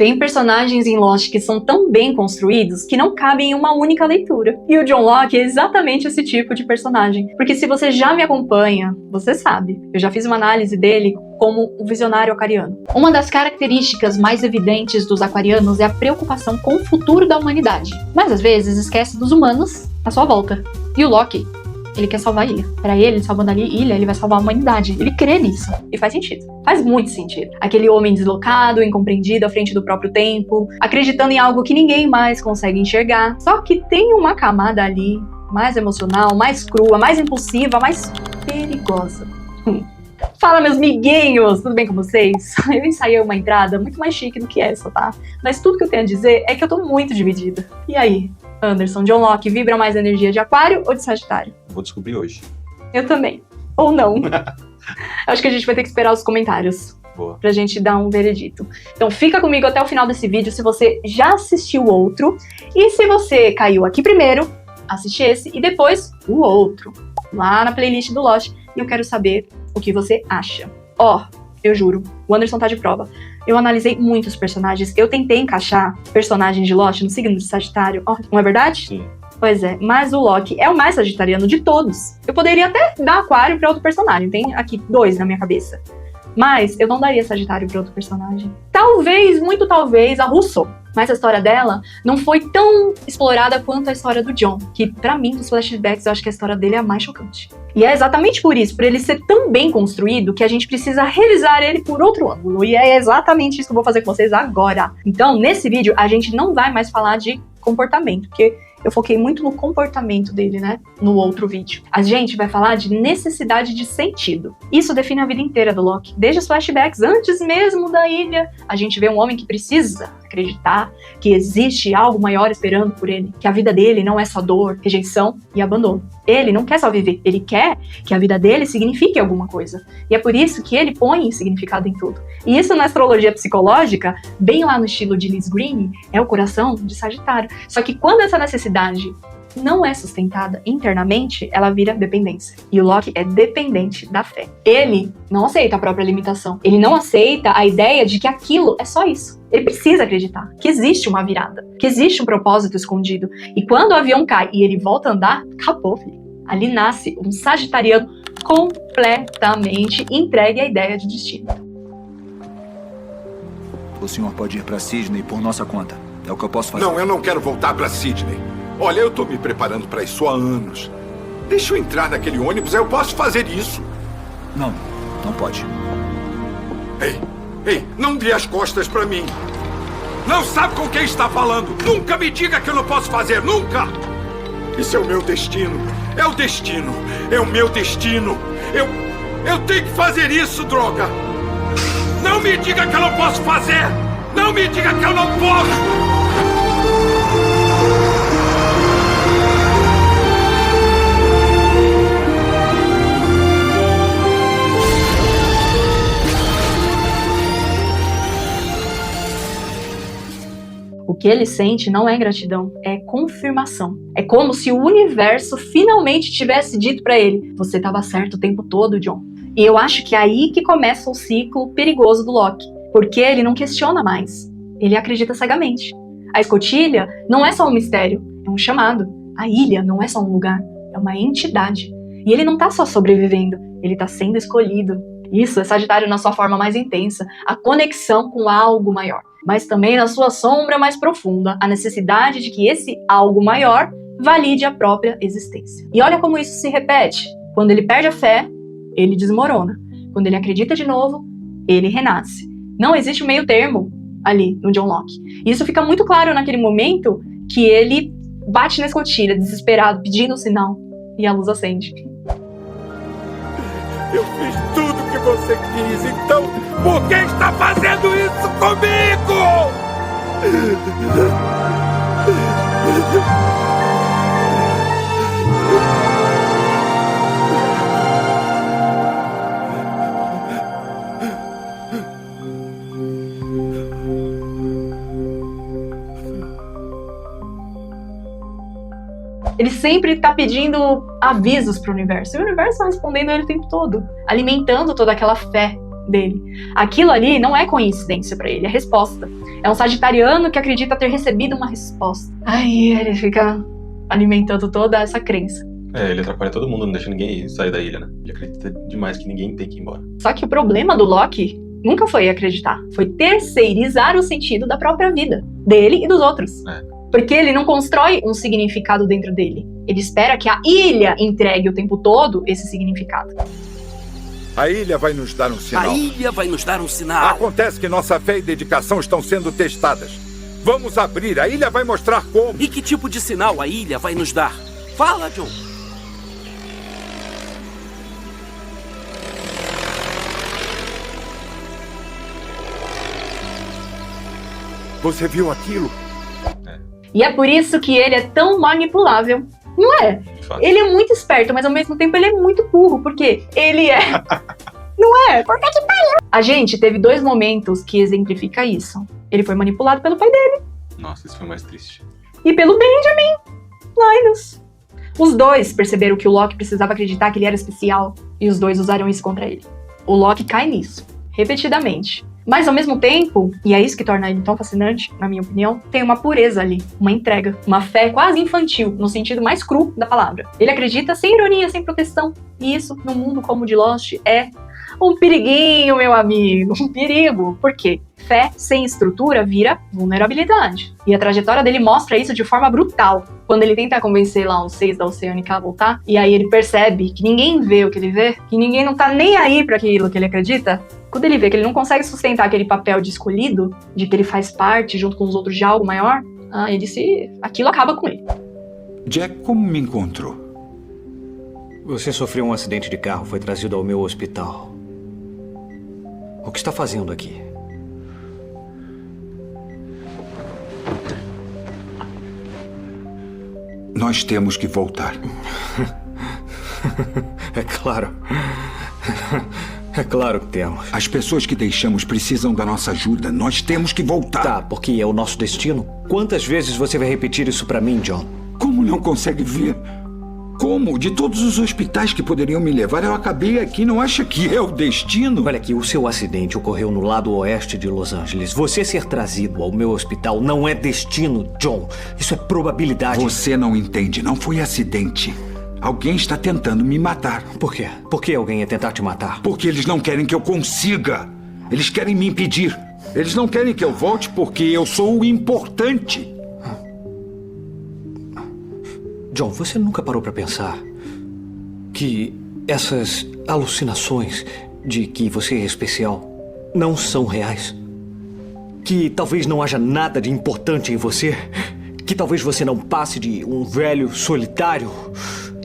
Tem personagens em Lost que são tão bem construídos que não cabem em uma única leitura. E o John Locke é exatamente esse tipo de personagem. Porque se você já me acompanha, você sabe. Eu já fiz uma análise dele como um visionário aquariano. Uma das características mais evidentes dos aquarianos é a preocupação com o futuro da humanidade. Mas às vezes esquece dos humanos à sua volta. E o Locke, ele quer salvar a ilha. Pra ele, salvando a ilha, ele vai salvar a humanidade. Ele crê nisso. E faz sentido. Faz muito sentido. Aquele homem deslocado, incompreendido à frente do próprio tempo, acreditando em algo que ninguém mais consegue enxergar. Só que tem uma camada ali, mais emocional, mais crua, mais impulsiva, mais perigosa. Fala, meus miguinhos! Tudo bem com vocês? Eu ensaiei uma entrada muito mais chique do que essa, tá? Mas tudo que eu tenho a dizer é que eu tô muito dividida. E aí? Anderson, John Locke vibra mais energia de aquário ou de sagitário? Vou descobrir hoje. Eu também. Ou não. Acho que a gente vai ter que esperar os comentários. Boa. Pra gente dar um veredito. Então fica comigo até o final desse vídeo se você já assistiu o outro. E se você caiu aqui primeiro, assiste esse e depois o outro. Lá na playlist do Lost. E eu quero saber o que você acha. Eu juro, o Anderson tá de prova. Eu analisei muitos personagens, eu tentei encaixar personagens de Lost no signo de Sagitário. Não é verdade? Sim. Pois é, mas o Locke é o mais sagitariano de todos. Eu poderia até dar aquário pra outro personagem, tem aqui 2 na minha cabeça. Mas eu não daria Sagitário pra outro personagem. Talvez, muito talvez, a Rousseau. Mas a história dela não foi tão explorada quanto a história do John, que pra mim, dos flashbacks, eu acho que a história dele é a mais chocante. E é exatamente por isso, por ele ser tão bem construído, que a gente precisa revisar ele por outro ângulo. E é exatamente isso que eu vou fazer com vocês agora. Então, nesse vídeo, a gente não vai mais falar de comportamento, porque eu foquei muito no comportamento dele, né? No outro vídeo. A gente vai falar de necessidade de sentido. Isso define a vida inteira do Locke. Desde os flashbacks, antes mesmo da ilha, a gente vê um homem que precisa acreditar que existe algo maior esperando por ele. Que a vida dele não é só dor, rejeição e abandono. Ele não quer só viver, ele quer que a vida dele signifique alguma coisa. E é por isso que ele põe significado em tudo. E isso na astrologia psicológica, bem lá no estilo de Liz Greene, é o coração de Sagitário. Só que quando essa necessidade não é sustentada internamente, ela vira dependência. E o Locke é dependente da fé. Ele não aceita a própria limitação. Ele não aceita a ideia de que aquilo é só isso. Ele precisa acreditar que existe uma virada, que existe um propósito escondido. E quando o avião cai e ele volta a andar, acabou, filho. Ali nasce um sagitariano completamente entregue à ideia de destino. O senhor pode ir para Sydney por nossa conta. É o que eu posso fazer. Não, eu não quero voltar para Sydney. Olha, eu tô me preparando para isso há anos. Deixa eu entrar naquele ônibus, eu posso fazer isso. Não, não pode. Ei, não dê as costas para mim. Não sabe com quem está falando. Nunca me diga que eu não posso fazer, nunca. Isso é o meu destino. É o destino. É o meu destino. Eu tenho que fazer isso, droga. Não me diga que eu não posso fazer. Não me diga que eu não posso. O que ele sente não é gratidão, é confirmação. É como se o universo finalmente tivesse dito pra ele: você estava certo o tempo todo, John. E eu acho que é aí que começa o ciclo perigoso do Locke, porque ele não questiona mais, ele acredita cegamente. A escotilha não é só um mistério, é um chamado. A ilha não é só um lugar, é uma entidade. E ele não tá só sobrevivendo, ele tá sendo escolhido. Isso é Sagitário na sua forma mais intensa, a conexão com algo maior. Mas também na sua sombra mais profunda, a necessidade de que esse algo maior valide a própria existência. E olha como isso se repete. Quando ele perde a fé, ele desmorona. Quando ele acredita de novo, ele renasce. Não existe um meio termo ali no John Locke. E isso fica muito claro naquele momento que ele bate na escotilha, desesperado, pedindo um sinal, e a luz acende. Eu fiz tudo o que você quis, então por que está fazendo isso comigo? Ele sempre tá pedindo avisos pro universo. E o universo tá respondendo ele o tempo todo. Alimentando toda aquela fé dele. Aquilo ali não é coincidência pra ele, é resposta. É um sagitariano que acredita ter recebido uma resposta. Aí ele fica alimentando toda essa crença. Ele atrapalha todo mundo, não deixa ninguém sair da ilha, né? Ele acredita demais que ninguém tem que ir embora. Só que o problema do Loki nunca foi acreditar. Foi terceirizar o sentido da própria vida. Dele e dos outros. Porque ele não constrói um significado dentro dele. Ele espera que a ilha entregue o tempo todo esse significado. A ilha vai nos dar um sinal. A ilha vai nos dar um sinal. Acontece que nossa fé e dedicação estão sendo testadas. Vamos abrir, a ilha vai mostrar como. E que tipo de sinal a ilha vai nos dar? Fala, John. Você viu aquilo? E é por isso que ele é tão manipulável. Não é? Ele é muito esperto, mas ao mesmo tempo ele é muito burro, porque ele é... Não é? Puta que pariu! A gente teve 2 momentos que exemplifica isso. Ele foi manipulado pelo pai dele. Nossa, isso foi mais triste. E pelo Benjamin Linus. Os 2 perceberam que o Loki precisava acreditar que ele era especial, e os 2 usaram isso contra ele. O Loki cai nisso, repetidamente. Mas ao mesmo tempo, e é isso que torna ele tão fascinante, na minha opinião, tem uma pureza ali, uma entrega, uma fé quase infantil, no sentido mais cru da palavra. Ele acredita sem ironia, sem proteção. E isso, num mundo como o de Lost, é um periguinho, meu amigo, um perigo. Por quê? Fé sem estrutura vira vulnerabilidade. E a trajetória dele mostra isso de forma brutal. Quando ele tenta convencer lá os 6 da Oceânica a voltar, e aí ele percebe que ninguém vê o que ele vê, que ninguém não tá nem aí pra aquilo que ele acredita. Quando ele vê que ele não consegue sustentar aquele papel de escolhido, de que ele faz parte, junto com os outros, de algo maior, aquilo acaba com ele. Jack, como me encontrou? Você sofreu um acidente de carro, foi trazido ao meu hospital. O que está fazendo aqui? Nós temos que voltar. É claro. É claro que temos. As pessoas que deixamos precisam da nossa ajuda. Nós temos que voltar. Tá, porque é o nosso destino. Quantas vezes você vai repetir isso pra mim, John? Como não consegue ver? Como? De todos os hospitais que poderiam me levar, eu acabei aqui. Não acha que é o destino? Olha aqui, o seu acidente ocorreu no lado oeste de Los Angeles. Você ser trazido ao meu hospital não é destino, John. Isso é probabilidade. Você não entende. Não foi acidente. Alguém está tentando me matar. Por quê? Por que alguém ia tentar te matar? Porque eles não querem que eu consiga. Eles querem me impedir. Eles não querem que eu volte porque eu sou o importante. John, você nunca parou pra pensar que essas alucinações de que você é especial não são reais? Que talvez não haja nada de importante em você? Que talvez você não passe de um velho solitário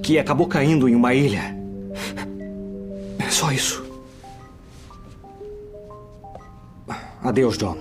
que acabou caindo em uma ilha? É só isso. Adeus, John.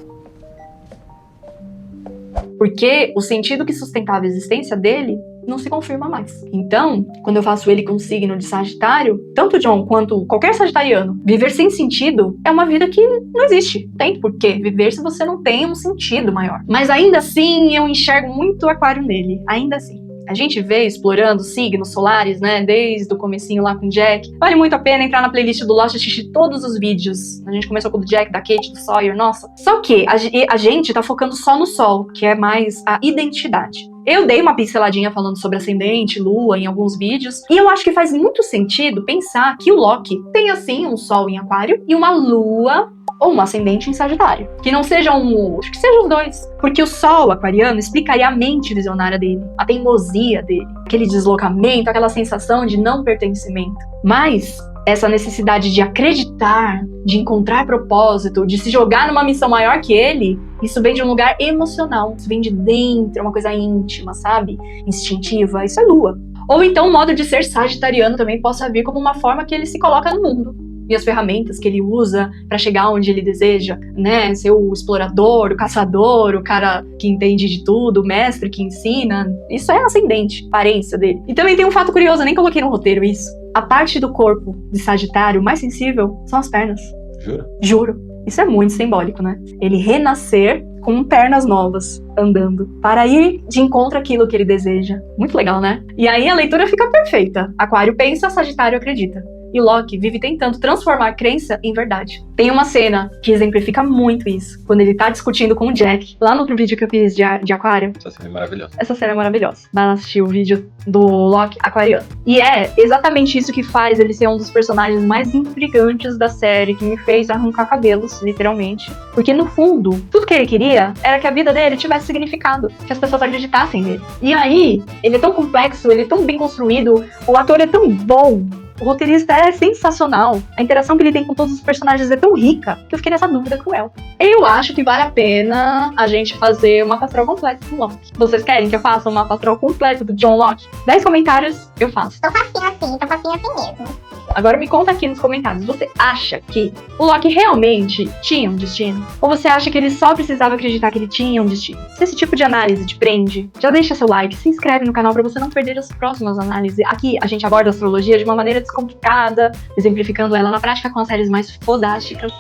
Porque o sentido que sustentava a existência dele não se confirma mais. Então, quando eu faço ele com um signo de Sagitário, tanto John quanto qualquer sagitariano, viver sem sentido é uma vida que não existe. Tem por que viver se você não tem um sentido maior. Mas ainda assim, eu enxergo muito Aquário nele. Ainda assim. A gente vê explorando signos solares, né, desde o comecinho lá com o Jack. Vale muito a pena entrar na playlist do Lost e assistir todos os vídeos. A gente começou com o do Jack, da Kate, do Sawyer, nossa. Só que a gente tá focando só no Sol, que é mais a identidade. Eu dei uma pinceladinha falando sobre ascendente, lua em alguns vídeos, e eu acho que faz muito sentido pensar que o Loki tem assim um Sol em Aquário e uma lua ou um ascendente em Sagitário. Que não seja um ou outro, que sejam os dois. Porque o Sol aquariano explicaria a mente visionária dele, a teimosia dele, aquele deslocamento, aquela sensação de não pertencimento. Mas essa necessidade de acreditar, de encontrar propósito, de se jogar numa missão maior que ele, isso vem de um lugar emocional, isso vem de dentro, é uma coisa íntima, sabe? Instintiva, isso é lua. Ou então o modo de ser sagitariano também possa vir como uma forma que ele se coloca no mundo. E as ferramentas que ele usa para chegar onde ele deseja, né? Ser o explorador, o caçador, o cara que entende de tudo, o mestre que ensina. Isso é ascendente, aparência dele. E também tem um fato curioso, eu nem coloquei no roteiro isso. A parte do corpo de Sagitário mais sensível são as pernas. Jura? Juro. Isso é muito simbólico, né? Ele renascer com pernas novas, andando, para ir de encontro àquilo que ele deseja. Muito legal, né? E aí a leitura fica perfeita. Aquário pensa, Sagitário acredita. E o Loki vive tentando transformar a crença em verdade. Tem uma cena que exemplifica muito isso, quando ele tá discutindo com o Jack, lá no outro vídeo que eu fiz de Aquário. Essa cena é maravilhosa. Essa cena é maravilhosa. Vai lá assistir o vídeo do Loki aquariano. E é exatamente isso que faz ele ser um dos personagens mais intrigantes da série, que me fez arrancar cabelos, literalmente. Porque no fundo, tudo que ele queria era que a vida dele tivesse significado, que as pessoas acreditassem nele. E aí, ele é tão complexo, ele é tão bem construído, o ator é tão bom, o roteirista é sensacional, a interação que ele tem com todos os personagens é tão rica, que eu fiquei nessa dúvida cruel. Eu acho que vale a pena a gente fazer uma astral completa do Loki. Vocês querem que eu faça uma astral completa do John Locke? 10 comentários, eu faço. Tô facinho assim mesmo. Agora me conta aqui nos comentários, você acha que o Loki realmente tinha um destino? Ou você acha que ele só precisava acreditar que ele tinha um destino? Se esse tipo de análise te prende, já deixa seu like, se inscreve no canal para você não perder as próximas análises. Aqui a gente aborda a astrologia de uma maneira descomplicada, exemplificando ela na prática com as séries mais fodásticas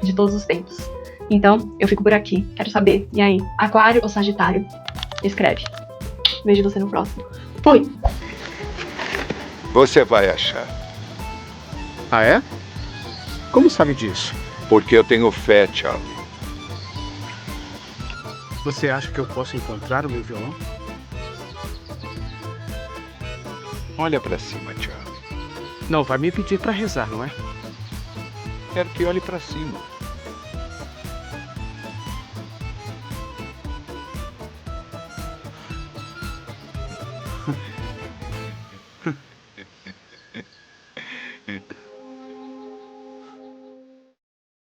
de todos os tempos. Então, eu fico por aqui. Quero saber, e aí, Aquário ou Sagitário? Escreve. Vejo você no próximo. Fui! Você vai achar. Ah, é? Como sabe disso? Porque eu tenho fé, Charlie. Você acha que eu posso encontrar o meu violão? Olha pra cima, Charlie. Não vai me pedir pra rezar, não é? Quero que olhe pra cima.